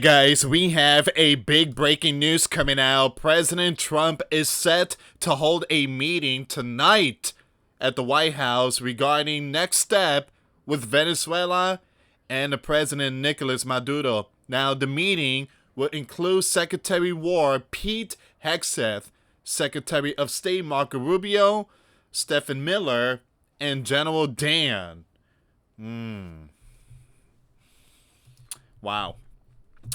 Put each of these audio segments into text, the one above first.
Guys, we have a big breaking news coming out. President Trump is set to hold a meeting tonight at the White House regarding next step with Venezuela and the President Nicolas Maduro. Now, the meeting will include Secretary of War Pete Hegseth, Secretary of State Marco Rubio, Stephen Miller, and General Dan. Wow.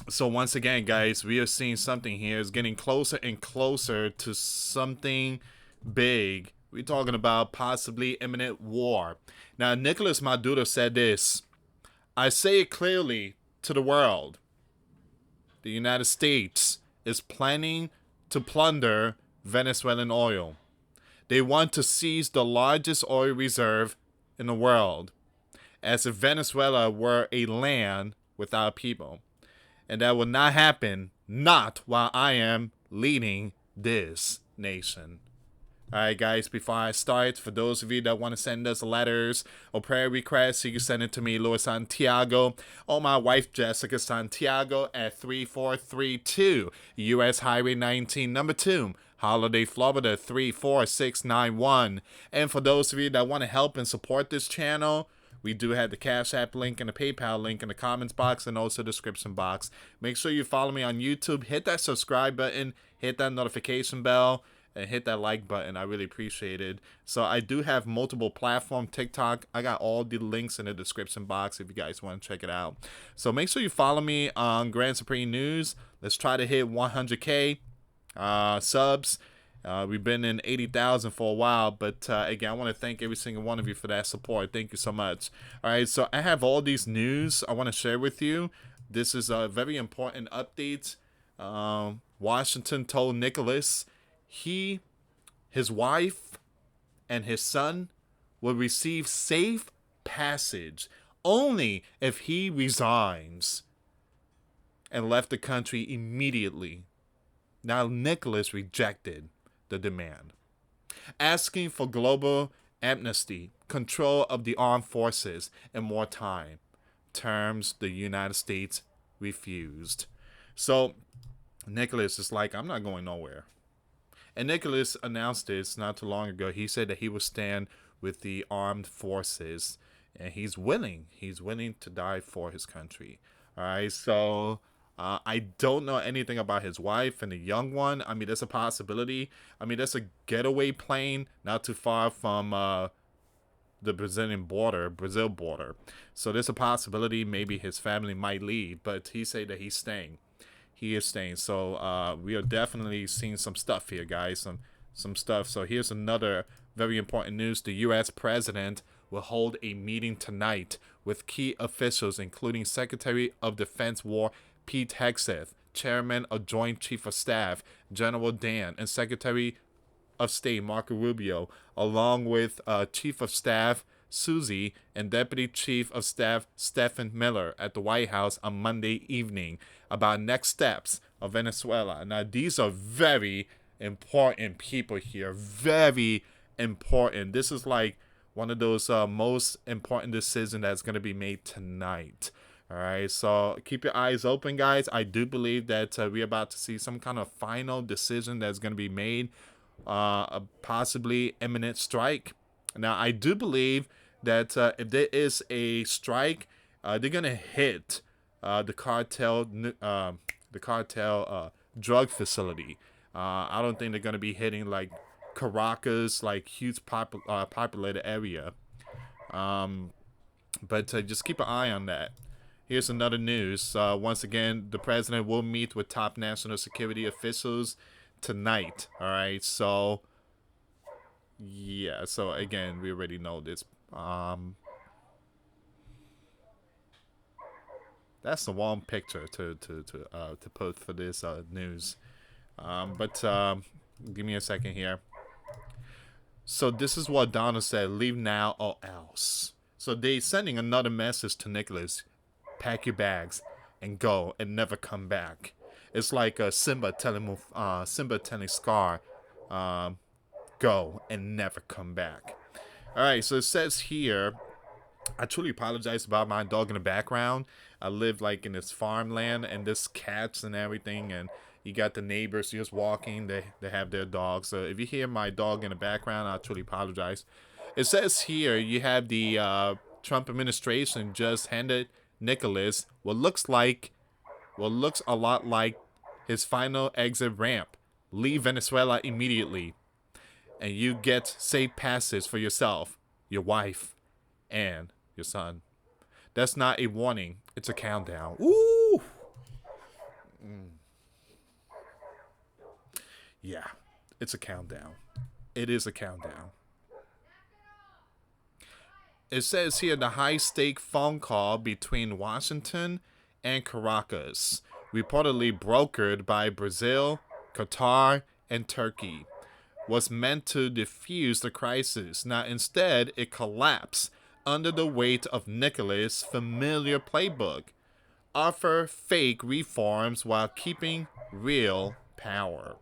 So once again, guys, we are seeing something here. It's getting closer and closer to something big. We're talking about possibly imminent war. Now, Nicolas Maduro said this: I say it clearly to the world. The United States is planning to plunder Venezuelan oil. They want to seize the largest oil reserve in the world, as if Venezuela were a land without people. And that will not happen, not while I am leading this nation. Alright, guys, before I start, for those of you that want to send us letters or prayer requests, you can send it to me, US Santiago, or my wife, Jessica Santiago, at 3432 US Highway 19, number 2, Holiday, Florida, 34691. And for those of you that want to help and support this channel, we do have the Cash App link and the PayPal link in the comments box and also the description box. Make sure you follow me on YouTube. Hit that subscribe button. Hit that notification bell. And hit that like button. I really appreciate it. So I do have multiple platforms. TikTok. I got all the links in the description box if you guys want to check it out. So make sure you follow me on Grand Supreme News. Let's try to hit 100K subs. We've been in 80,000 for a while, but again, I want to thank every single one of you for that support. Thank you so much. All right, so I have all these news I want to share with you. This is a very important update. Washington told Nicholas his wife, and his son will receive safe passage only if he resigns and left the country immediately. Now, Nicholas rejected the demand, asking for global amnesty, control of the armed forces, and more time. Terms the United States refused. So Nicholas is like, I'm not going nowhere. And Nicholas announced this not too long ago. He said that he would stand with the armed forces, and he's willing to die for his country. All right, so I don't know anything about his wife and the young one. I mean, there's a possibility. I mean, there's a getaway plane not too far from the Brazil border. So there's a possibility maybe his family might leave, but he said that he's staying. He is staying. So we are definitely seeing some stuff here, guys. Some stuff. So here's another very important news. The U.S. president will hold a meeting tonight with key officials, including Secretary of Defense War Pete Hegseth, Chairman of Joint Chief of Staff General Dan, and Secretary of State Marco Rubio, along with Chief of Staff Susie and Deputy Chief of Staff Stephen Miller at the White House on Monday evening about next steps of Venezuela. Now, these are very important people here. Very important. This is like one of those most important decisions that's going to be made tonight. All right, so keep your eyes open, guys. I do believe that we're about to see some kind of final decision that's going to be made, a possibly imminent strike. Now, I do believe that if there is a strike, they're going to hit the cartel drug facility. I don't think they're going to be hitting like Caracas, like huge populated area. But just keep an eye on that. Here's another news. Once again, the president will meet with top national security officials tonight. All right. So, yeah. So, again, we already know this. That's the wrong picture to put for this news. But give me a second here. So, this is what Donald said. Leave now or else. So, they're sending another message to Nicholas. Pack your bags and go and never come back. It's like Simba telling Scar, go and never come back. All right, so it says here, I truly apologize about my dog in the background. I live like in this farmland, and there's cats and everything, and you got the neighbors just walking. They have their dogs. So if you hear my dog in the background, I truly apologize. It says here you have the Trump administration just handed Nicholas what looks a lot like his final exit ramp. Leave Venezuela immediately, and you get safe passage for yourself, your wife, and your son. That's not a warning. It's a countdown. Ooh. Yeah, it's a countdown. It is a countdown. It says here the high-stake phone call between Washington and Caracas, reportedly brokered by Brazil, Qatar, and Turkey, was meant to defuse the crisis. Now, instead, it collapsed under the weight of Nicholas' familiar playbook: offer fake reforms while keeping real power.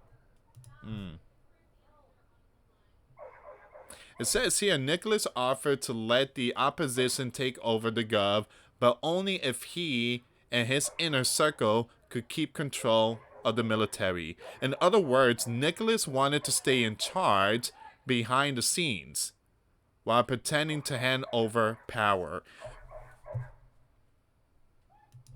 It says here Nicholas offered to let the opposition take over the gov, but only if he and his inner circle could keep control of the military. In other words, Nicholas wanted to stay in charge behind the scenes while pretending to hand over power.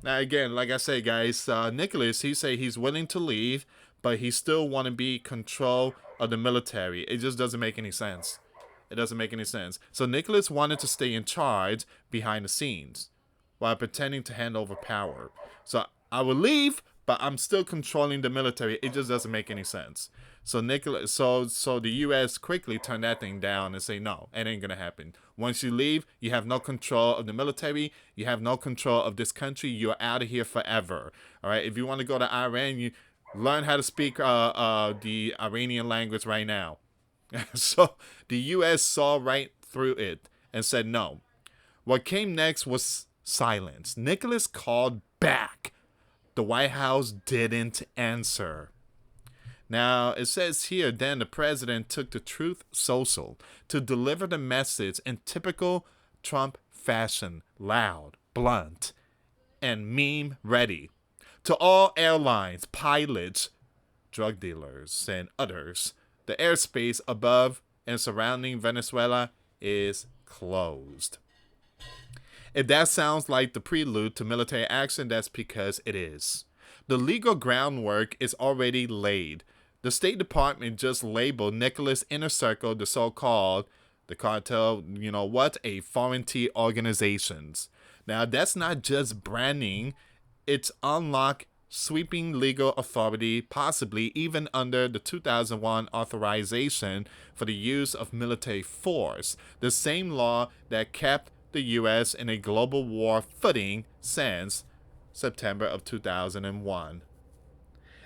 Now again, like I say, guys, Nicholas, he say he's willing to leave, but he still want to be control of the military. It just doesn't make any sense. It doesn't make any sense. So Nicholas wanted to stay in charge behind the scenes while pretending to hand over power. So I will leave, but I'm still controlling the military. It just doesn't make any sense. So Nicholas, so the U.S. quickly turned that thing down and say, no, it ain't gonna happen. Once you leave, you have no control of the military. You have no control of this country. You're out of here forever. All right. If you want to go to Iran, you learn how to speak the Iranian language right now. So the U.S. saw right through it and said no. What came next was silence. Nicholas called back. The White House didn't answer. Now, it says here, then the president took to Truth Social to deliver the message in typical Trump fashion: loud, blunt, and meme ready. To all airlines, pilots, drug dealers, and others, the airspace above and surrounding Venezuela is closed. If that sounds like the prelude to military action, that's because it is. The legal groundwork is already laid. The State Department just labeled Nicholas' inner circle the so-called, the cartel, a foreign organizations. Now, that's not just branding. It's unlocked sweeping legal authority, possibly even under the 2001 authorization for the use of military force, the same law that kept the U.S. in a global war footing since September of 2001.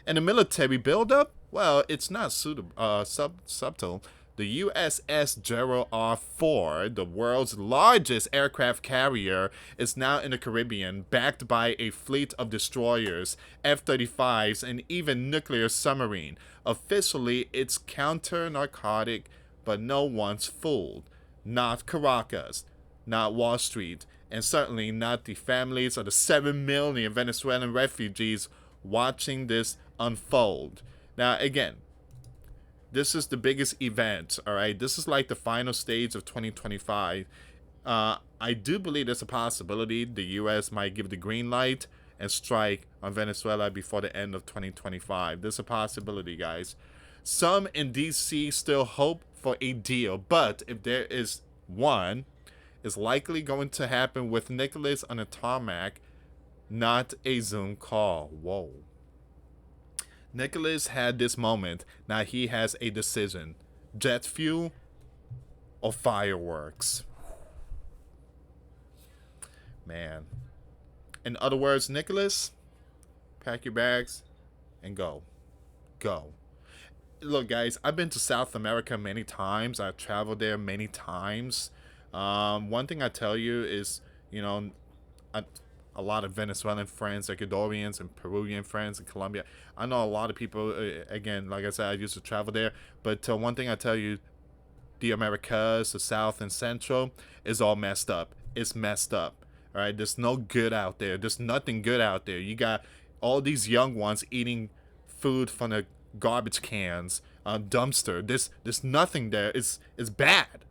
And the military buildup? Well, it's not subtle. The USS Gerald R. Ford, the world's largest aircraft carrier, is now in the Caribbean, backed by a fleet of destroyers, F-35s, and even nuclear submarine. Officially, it's counter-narcotic, but no one's fooled. Not Caracas, not Wall Street, and certainly not the families of the 7 million Venezuelan refugees watching this unfold. Now, again, this is the biggest event, all right? This is like the final stage of 2025. I do believe there's a possibility the U.S. might give the green light and strike on Venezuela before the end of 2025. There's a possibility, guys. Some in D.C. still hope for a deal, but if there is one, it's likely going to happen with Nicholas on a tarmac, not a Zoom call. Whoa. Nicholas had this moment. Now he has a decision: jet fuel or fireworks. Man. In other words, Nicholas, pack your bags and go. Go. Look, guys, I've been to South America many times. I've traveled there many times. One thing I tell you is, a lot of Venezuelan friends, Ecuadorians and Peruvian friends in Colombia. I know a lot of people, again, like I said, I used to travel there. But one thing I tell you, the Americas, the South and Central, is all messed up. It's messed up. All right, there's no good out there. There's nothing good out there. You got all these young ones eating food from the garbage cans, dumpster. There's nothing there. It's bad.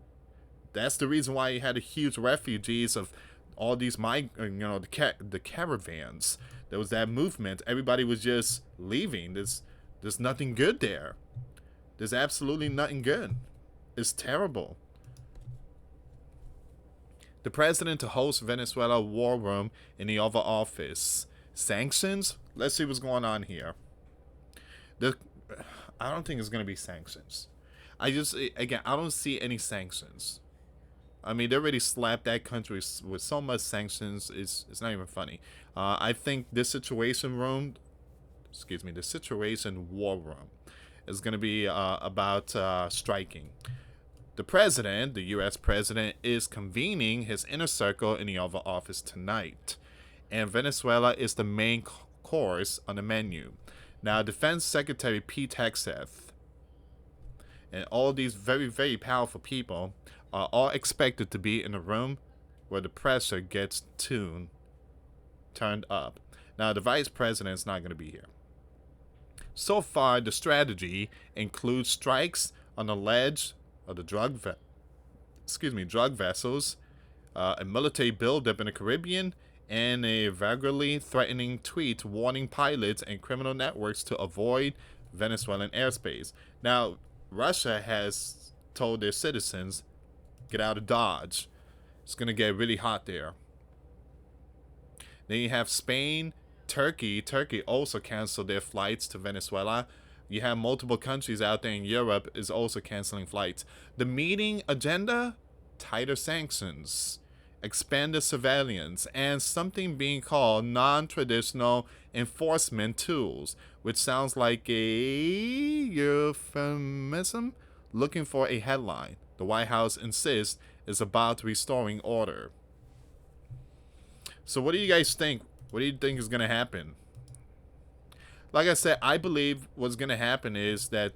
That's the reason why you had a huge refugees of all these the caravans. There was that movement. Everybody was just leaving. There's nothing good there. There's absolutely nothing good. It's terrible. The president to host Venezuela war room in the Oval Office. Sanctions? Let's see what's going on here. I don't think it's going to be sanctions. I don't see any sanctions. I mean, they already slapped that country with so much sanctions. It's not even funny. I think this situation war room, is going to be about striking. The U.S. president, is convening his inner circle in the Oval Office tonight, and Venezuela is the main course on the menu. Now, Defense Secretary Pete Hegseth and all these very, very powerful people are all expected to be in a room where the pressure gets turned up. Now, the vice president is not going to be here. So far, the strategy includes strikes on the ledge of the drug vessels, a military buildup in the Caribbean, and a vaguely threatening tweet warning pilots and criminal networks to avoid Venezuelan airspace. Now, Russia has told their citizens, get out of Dodge. It's going to get really hot there. Then you have Spain, Turkey. Turkey also canceled their flights to Venezuela. You have multiple countries out there in Europe is also canceling flights. The meeting agenda? Tighter sanctions, expanded surveillance, and something being called non-traditional enforcement tools, which sounds like a euphemism looking for a headline. The White House insists is about restoring order. So what do you guys think? What do you think is going to happen? Like I said, I believe what's going to happen is that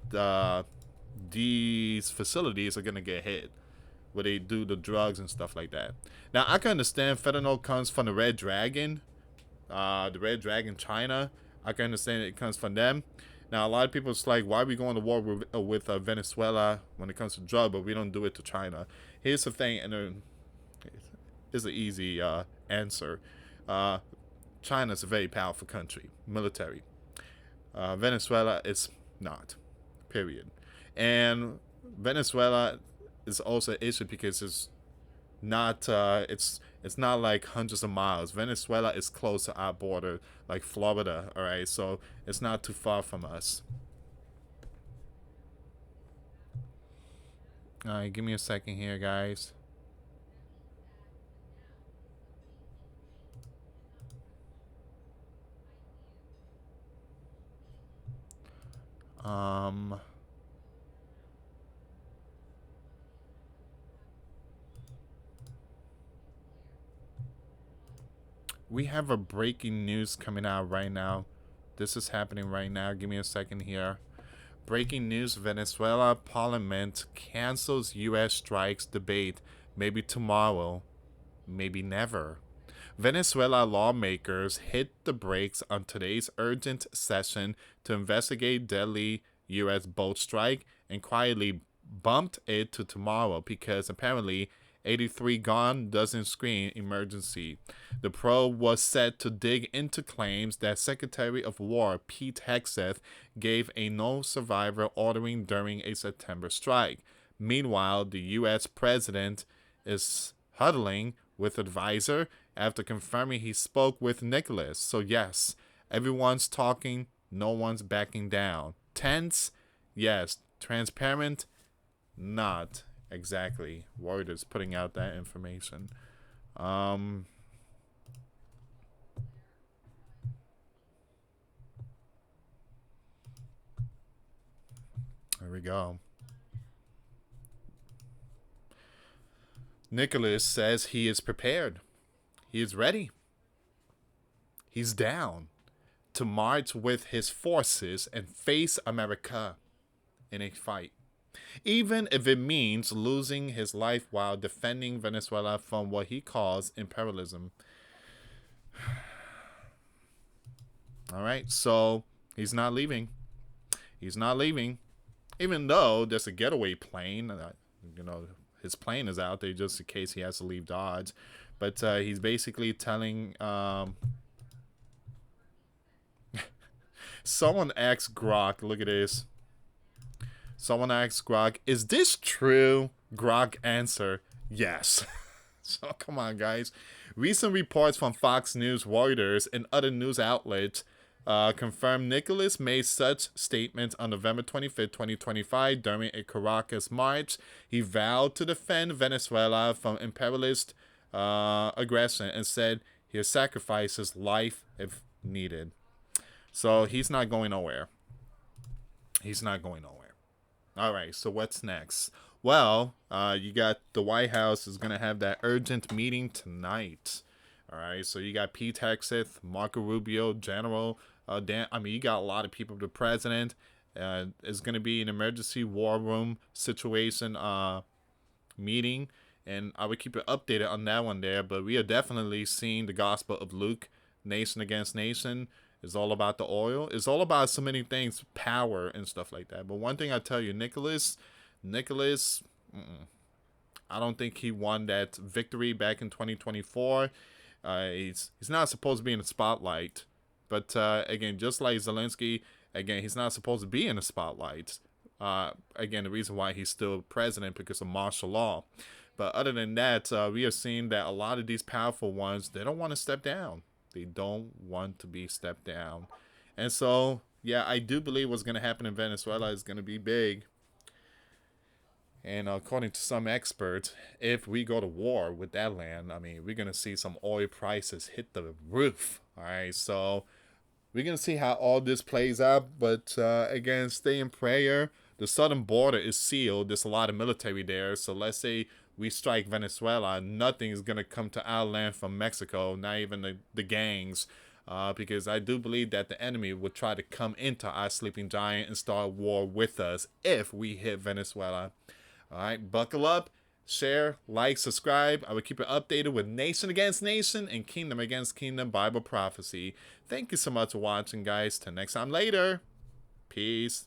these facilities are going to get hit where they do the drugs and stuff like that. Now, I can understand fentanyl comes from the Red Dragon, China. I can understand it comes from them. Now, a lot of people, it's like, why are we going to war with Venezuela when it comes to drug, but we don't do it to China? Here's the thing, and it's an easy answer. China's a very powerful country, military. Venezuela is not, period. And Venezuela is also an issue because it's not like hundreds of miles. Venezuela is close to our border, like Florida, all right? So it's not too far from us. All right, give me a second here, guys. We have a breaking news coming out right now. This is happening right now. Give me a second here. Breaking news: Venezuela Parliament cancels U.S. strikes debate. Maybe tomorrow, maybe never. Venezuela lawmakers hit the brakes on today's urgent session to investigate deadly U.S. boat strike and quietly bumped it to tomorrow because apparently 83 gone doesn't scream emergency. The probe was set to dig into claims that Secretary of War Pete Hegseth gave a no survivor ordering during a September strike. Meanwhile, the U.S. president is huddling with advisor after confirming he spoke with Nicholas. So yes, everyone's talking, no one's backing down. Tense? Yes. Transparent? Not exactly. Reuters putting out that information. There we go. Nicholas says he is prepared. He is ready. He's down to march with his forces and face America in a fight, even if it means losing his life while defending Venezuela from what he calls imperialism. All right, so he's not leaving. He's not leaving, even though there's a getaway plane. You know, his plane is out there just in case he has to leave Dodge. But he's basically telling. Someone asked Grok. Look at this. Someone asked Grok, "Is this true?" Grok answer, "Yes." So come on, guys. Recent reports from Fox News, Reuters, and other news outlets confirmed Nicholas made such statements on November 25th, 2025, during a Caracas march. He vowed to defend Venezuela from imperialist aggression and said he'll sacrifice his life if needed. So he's not going nowhere. He's not going nowhere. All right, so what's next? Well, you got the White House is going to have that urgent meeting tonight. All right, so you got Pete Hegseth, Marco Rubio, General you got a lot of people. The president is going to be an emergency war room situation meeting, and I would keep it updated on that one there. But we are definitely seeing the Gospel of Luke, nation against nation. It's all about the oil. It's all about so many things, power and stuff like that. But one thing I tell you, Nicholas, I don't think he won that victory back in 2024. He's not supposed to be in the spotlight. But again, just like Zelensky, again, he's not supposed to be in the spotlight. Again, the reason why he's still president because of martial law. But other than that, we are seeing that a lot of these powerful ones, they don't want to step down. They don't want to be stepped down. And so, yeah, I do believe what's going to happen in Venezuela is going to be big. And according to some experts, if we go to war with that land, I mean, we're going to see some oil prices hit the roof. All right, so we're going to see how all this plays out. But again, stay in prayer. The southern border is sealed. There's a lot of military there. So let's say we strike Venezuela, nothing is going to come to our land from Mexico, not even the gangs. Because I do believe that the enemy would try to come into our sleeping giant and start war with us if we hit Venezuela. All right, buckle up, share, like, subscribe. I will keep it updated with Nation Against Nation and Kingdom Against Kingdom Bible Prophecy. Thank you so much for watching, guys. Till next time later. Peace.